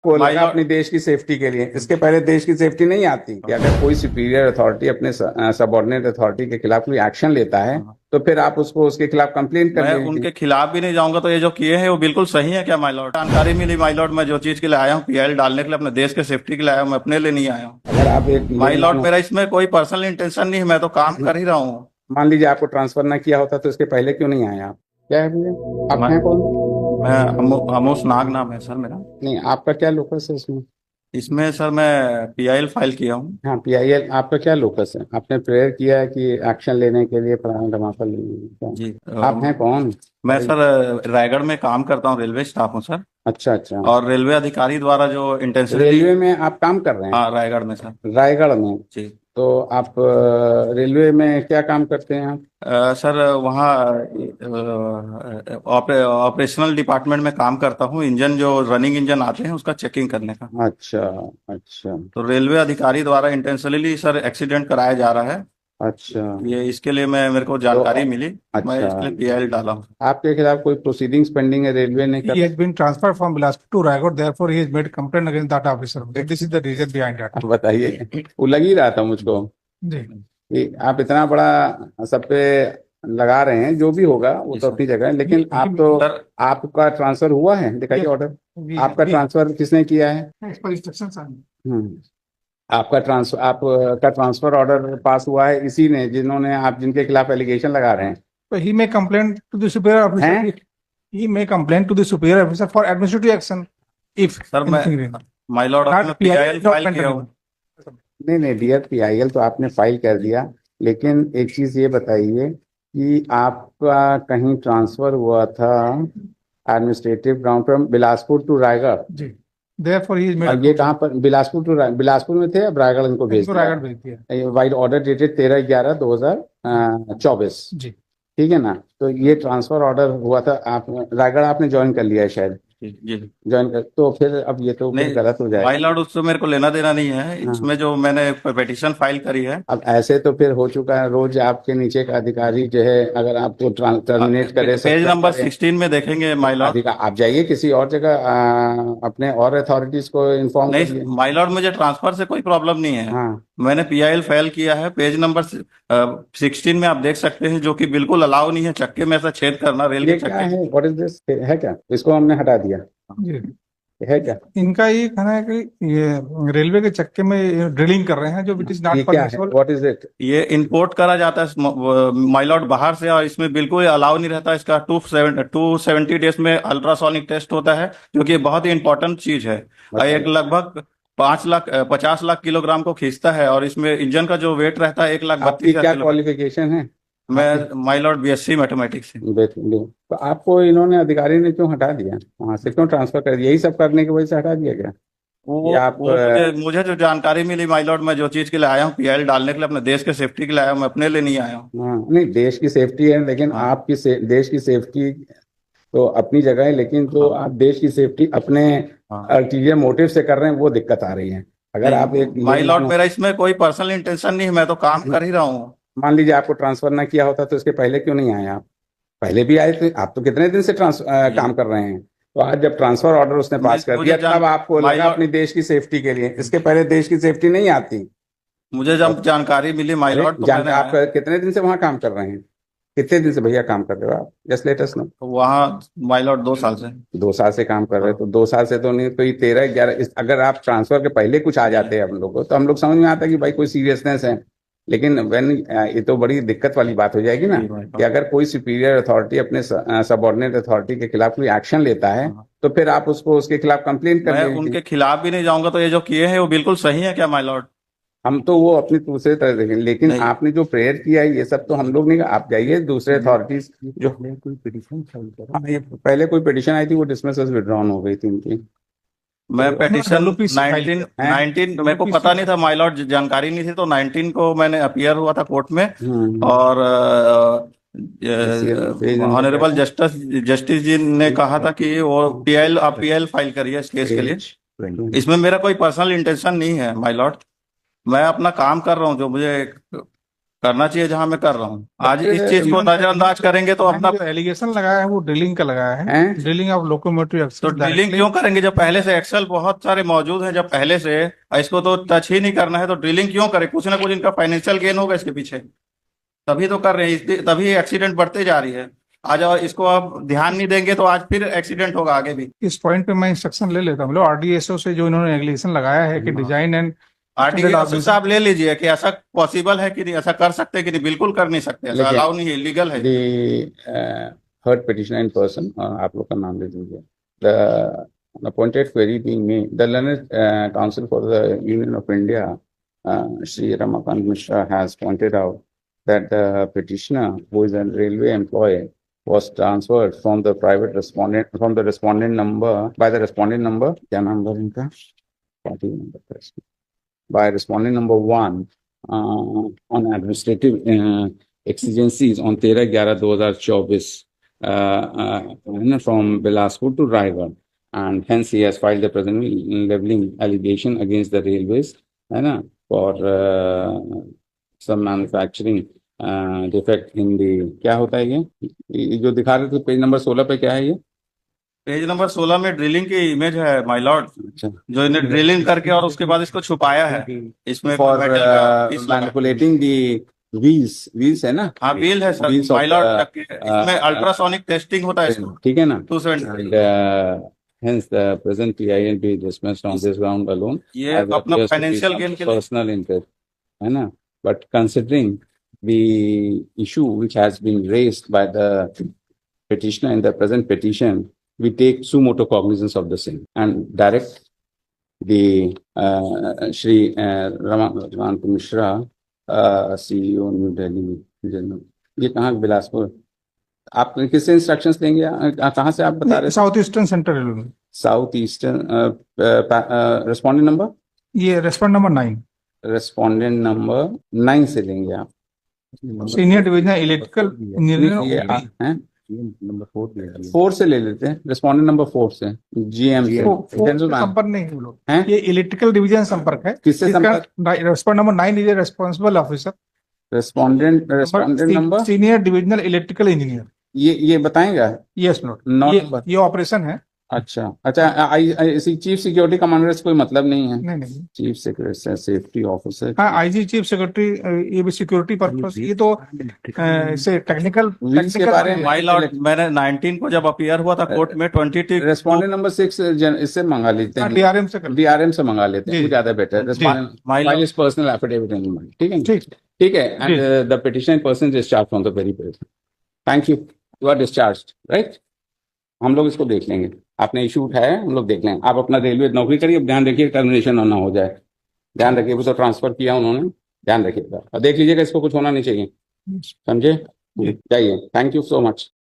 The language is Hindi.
आपको लगा अपनी देश की सेफ्टी के लिए, इसके पहले देश की सेफ्टी नहीं आती कि अगर कोई सुपीरियर अथॉरिटी अपने सबऑर्डिनेट अथॉरिटी के खिलाफ कोई एक्शन लेता है तो फिर आप उसको उसके खिलाफ कंप्लेन कर मैं लीजिए। उनके खिलाफ भी नहीं जाऊंगा। तो ये जो किए हैं वो बिल्कुल सही है क्या माय लॉर्ड? जानकारी मिली माय लॉर्ड, मैं जो चीज के लिए आया हूँ पीआईएल डालने के लिए, अपने देश के सेफ्टी के लिए आया हूँ, मैं अपने लिए नहीं आया हूँ अगर आप एक माय लॉर्ड। मेरा इसमें कोई पर्सनल इंटेंशन नहीं है, मैं तो काम कर ही रहा हूँ। मान लीजिए आपको ट्रांसफर ना किया होता तो इसके पहले क्यों नहीं आया आप? क्या है भैया, आप हैं कौन? मैं अमोस नाग नाम है सर मेरा। नहीं, आपका क्या लोकस है इसमें? इसमें सर मैं पीआईएल फाइल किया हूँ। हाँ, पीआईएल आपका क्या लोकस है? आपने प्रेयर किया है कि एक्शन लेने के लिए फलाना धमाका जी आप हैं कौन? मैं सर रायगढ़ में काम करता हूँ, रेलवे स्टाफ हूँ सर। अच्छा अच्छा। और रेलवे अधिकारी द्वारा जो इंटेंशनली। रेलवे में आप काम कर रहे हैं? हाँ, रायगढ़ में सर। रायगढ़ में? जी। तो आप रेलवे में क्या काम करते हैं आप? सर वहाँ ऑपरेशनल डिपार्टमेंट में काम करता हूँ, इंजन जो रनिंग इंजन आते हैं उसका चेकिंग करने का। अच्छा अच्छा। तो रेलवे अधिकारी द्वारा इंटेंशनली सर एक्सीडेंट कराया जा रहा है। अच्छा, ये इसके लिए मेरे को जानकारी मिली, मैं अच्छा, इसके लिए पीआईएल डाला हूँ। आपके खिलाफ कोई प्रोसीडिंग्स पेंडिंग है रेलवे ने He has been transferred from Bilaspur to Raigad, therefore he has made complaint against that officer. This is the reason behind that. आप बताइए, वो लग ही रहा था मुझको जी। कि आप इतना बड़ा सब पे लगा रहे हैं, जो भी होगा वो तो अपनी जगह है, लेकिन आप तो सर आपका ट्रांसफर हुआ है, दिखाइए ऑर्डर। आपका ट्रांसफर किसने किया है? As per instructions, आपका ट्रांसफर ऑर्डर पास हुआ है इसी ने, जिन्होंने आप जिनके खिलाफ एलिगेशन लगा रहे हैं। so he may complain to the superior officer. He may complain to the superior officer for administrative action if sir मैं anything wrong. My Lord Not PIL PIL, file किया हूँ। नहीं नहीं, डियर पीआईएल तो आपने फाइल कर दिया, लेकिन एक चीज ये बताइए कि आपका कहीं ट्रांसफर हुआ था एडमिनिस्ट्रेटिव ग्राउंड पर बिलासपुर टू रायगढ़? जी। Therefore he is made. और ये कहाँ पर? बिलासपुर में थे, अब रायगढ़ इनको भेज दिया। रायगढ़ भेज दिया। Wide order dated 13/11/2024। जी। ठीक है ना? तो ये ट्रांसफर ऑर्डर हुआ था, आप रायगढ़ आपने ज्वाइन कर लिया है शायद। जी ज्वाइन कर, तो फिर अब ये तो फिर गलत हो जाएगा। माय लॉर्ड उससे मेरे को लेना देना नहीं है, इसमें जो मैंने पिटीशन फाइल करी है। अब ऐसे तो फिर हो चुका है, रोज आपके नीचे का अधिकारी जो है अगर आपको टर्मिनेट करे, पेज नंबर 16 में देखेंगे माय लॉर्ड। आप जाइए किसी और जगह अपने और अथॉरिटीज को इन्फॉर्म नहीं करिए। माय लॉर्ड, मुझे ट्रांसफर से कोई प्रॉब्लम नहीं है। हाँ, मैंने पीआईएल फाइल किया है, पेज नंबर 16 में आप देख सकते हैं, जो कि बिल्कुल अलाउ नहीं है चक्के में ऐसा छेद करना रेल के ये क्या चक्के। है? What is this? है क्या? इसको हमने हटा दिया जी। है क्या? इनका ये कहना है कि ये रेलवे के चक्के में ड्रिलिंग कर रहे हैं, जो इट इज नॉट ये क्या है? परमिसिबल। What is it? ये इंपोर्ट करा जाता है माय लॉर्ड बाहर से, और इसमें बिल्कुल अलाउ नहीं रहता। इसका 270 डेज में अल्ट्रासोनिक टेस्ट होता है, जो कि बहुत ही इंपॉर्टेंट चीज है। एक लगभग 50 लाख किलोग्राम को खींचता है, और इसमें इंजन का जो वेट रहता है 1,32,000 आपकी क्या किलो। क्वालिफिकेशन है? मैं माय लॉर्ड बीएससी मैथमेटिक्स से। तो आपको इन्होंने अधिकारी ने क्यों हटा दिया वहां से? क्यों ट्रांसफर कर दिया? यही सब करने की वजह से हटा दिया गया? मुझे जो जानकारी मिली माय लॉर्ड, मैं जो चीज के लिए आया हूँ पीआईएल डालने के लिए, अपने देश के सेफ्टी के लिए आया हूँ, मैं अपने लिए नहीं आया हूँ। नहीं, देश की सेफ्टी है, लेकिन आपकी देश की सेफ्टी तो अपनी जगह है, लेकिन तो आप देश की सेफ्टी अपने अल्टीरियर मोटिव से कर रहे हैं, वो दिक्कत आ रही है। अगर आप एक माय लॉर्ड, मेरा इसमें कोई पर्सनल इंटेंशन नहीं है, मैं तो काम कर ही रहा हूँ। मान लीजिए आपको ट्रांसफर ना किया होता तो इसके पहले क्यों नहीं आए आप? पहले भी आए थे आप, तो कितने दिन से काम कर रहे हैं। तो आज जब ट्रांसफर ऑर्डर उसने पास कर दिया तब आपको लगा अपनी देश की सेफ्टी के लिए, इसके पहले देश की सेफ्टी नहीं आती। मुझे जब जानकारी मिली माय लॉर्ड, तो आप कितने दिन से वहां काम कर रहे हैं? कितने दिन से भैया काम कर रहे हो आप? Just let us know. वहाँ माय लॉर्ड 2 साल से। 2 साल से काम कर रहे हो, तो 2 साल से तो नहीं, तो ये 13/11 अगर आप ट्रांसफर के पहले कुछ आ जाते हैं हम लोग को, तो हम लोग समझ में आता कि भाई कोई सीरियसनेस है। लेकिन व्हेन ये तो बड़ी दिक्कत वाली बात हो जाएगी ना कि अगर कोई सुपीरियर अथॉरिटी अपने सबऑर्डिनेट अथॉरिटी के खिलाफ कोई एक्शन लेता है तो फिर आप उसको उसके खिलाफ कंप्लेन कर लीजिए। मैं उनके खिलाफ भी नहीं जाऊंगा। तो ये जो किए हैं वो बिल्कुल सही है क्या माय लॉर्ड? हम तो वो अपनी दूसरे तरह देखें, लेकिन आपने जो प्रेयर किया है ये सब तो हम लोग नहीं। आप जाइए दूसरे अथॉरिटीज जो कोई पिटीशन पहले कोई पिटीशन आई थी, वो डिसमिस विड्रॉन हो गई थी इनकी। मैं पिटीशन 19 मेरे को पता नहीं था माय लॉर्ड, जानकारी नहीं थी, तो 19 को मैंने अपीयर हुआ था कोर्ट में, और ऑनरेबल जस्टिस जी ने कहा था कि वो पीआईएल फाइल करिए इस केस के लिए। इसमें मेरा कोई पर्सनल इंटेंशन नहीं है माय लॉर्ड, मैं अपना काम कर रहा हूँ जो मुझे करना चाहिए जहां मैं कर रहा हूँ। आज इस But, चीज को नजरअंदाज करेंगे तो अपना जो एलिगेशन लगाया है वो ड्रिलिंग का लगाया है, हैं? ड्रिलिंग ऑफ लोकोमोटिव तो एक्सेस ड्रिलिंग क्यों करेंगे जब पहले से एक्सेल बहुत सारे मौजूद हैं, जब पहले से इसको तो टच ही नहीं करना है, तो ड्रिलिंग क्यों करें? कुछ ना कुछ इनका फाइनेंशियल गेन होगा इसके पीछे, तभी तो कर रहे हैं, तभी एक्सीडेंट बढ़ते जा रही है। आज और इसको आप ध्यान नहीं देंगे तो आज फिर एक्सीडेंट होगा आगे भी। इस पॉइंट पे मैं इंस्ट्रक्शन ले लेता हूँ, मतलब आरडीएसओ से जो इन्होंने एलिगेशन लगाया है कि डिजाइन एंड आरटीआई से आप ले लीजिए कि ऐसा पॉसिबल है कि नहीं, ऐसा कर सकते हैं कि नहीं, बिल्कुल कर नहीं सकते, ऐसा लेकिन अलाउ नहीं है, इलीगल है। the third petitioner in person, आप लोग का नाम ले दीजिए. The appointed query being made, the learned counsel for the Union of India, Shri Ramakant Mishra, has pointed out that the petitioner, who is a railway employee, was transferred from the private respondent, from the respondent number, by the respondent number, क्या number इनका? Party number, by respondent number 1 on administrative exigencies on 13/11/2024 from Bilaspur to Raigad, and hence he has filed the present leveling allegation against the railways है ना, for some manufacturing defect in the, क्या होता है ये जो दिखा रहे थे पेज नंबर 16 पे, क्या है ये? पेज नंबर 16 में ड्रिलिंग की इमेज है माय लॉर्ड, अच्छा, जो इन्हें ड्रिलिंग करके और उसके बाद इसको छुपाया है, इसमें फॉर मेटल का पीस लगा। मैनिपुलेटिंग दी व्हील्स है ना, हाँ व्हील है sir Wheels of, my Lord, इसमें अल्ट्रासोनिक टेस्टिंग होता है इसको, ठीक है ना, 270। and hence the present PIL be dismissed on this ground alone ये as अपना appears to be financial some gain के लिए। personal interest है ना, but considering the issue which has been raised by the petitioner in the present petition, we take suo motu cognizance of the same and direct the Shri Ramakant Mishra, CEO New Delhi, ये कहाँ बिलासपुर, आप किससे इंस्ट्रक्शंस लेंगे, कहाँ से आप बता रहे? South eastern centre railway, south eastern respondent number, ये रेस्पॉन्ड नंबर 9, रेस्पोंडेंट नंबर 9 से लेंगे आप, सीनियर डिवीजन इलेक्ट्रिकल ये इंजीनियर हैं नंबर 4 से ले लेते हैं, रेस्पोंडेंट नंबर 4 से, GM से संपर्क नहीं है वो लोग, हैं? ये इलेक्ट्रिकल डिवीजन संपर्क है, किससे संपर्क? Respond number 9 is a responsible officer, respondent number, senior divisional electrical engineer, ये बताएगा? यस नोट, नॉट नंबर, ये ऑपरेशन है, अच्छा चीफ सिक्योरिटी कमांडर से कोई मतलब नहीं है? नहीं चीफ सेक्रेटरी सेफ्टी ऑफिसर, हाँ आईजी चीफ सेक्रेटरी, ये भी सिक्योरिटी पर्पस, ये तो इसे टेक्निकल के बारे में माय लॉर्ड मैंने 19 को जब अपीयर हुआ था कोर्ट में 22 रेस्पोंडेंट नंबर 6 इससे मंगा लेते हैं, डीआरएम से कर, DRM से मंगा लेते हैं, वो ज्यादा better, file is personal affidavit in, ठीक है, ठीक है, and the petitioner person discharge from the very place, thank you, you are discharged, right, हम लोग इसको देख लेंगे, आपने इशू उठाया है, हम लोग देख लेंगे, आप अपना रेलवे नौकरी करिए, ध्यान रखिए टर्मिनेशन ना हो जाए, ध्यान रखिए, वो तो ट्रांसफर किया उन्होंने, ध्यान रखिएगा और देख लीजिएगा, इसको कुछ होना नहीं चाहिए, समझे, जाइए, थैंक यू सो मच।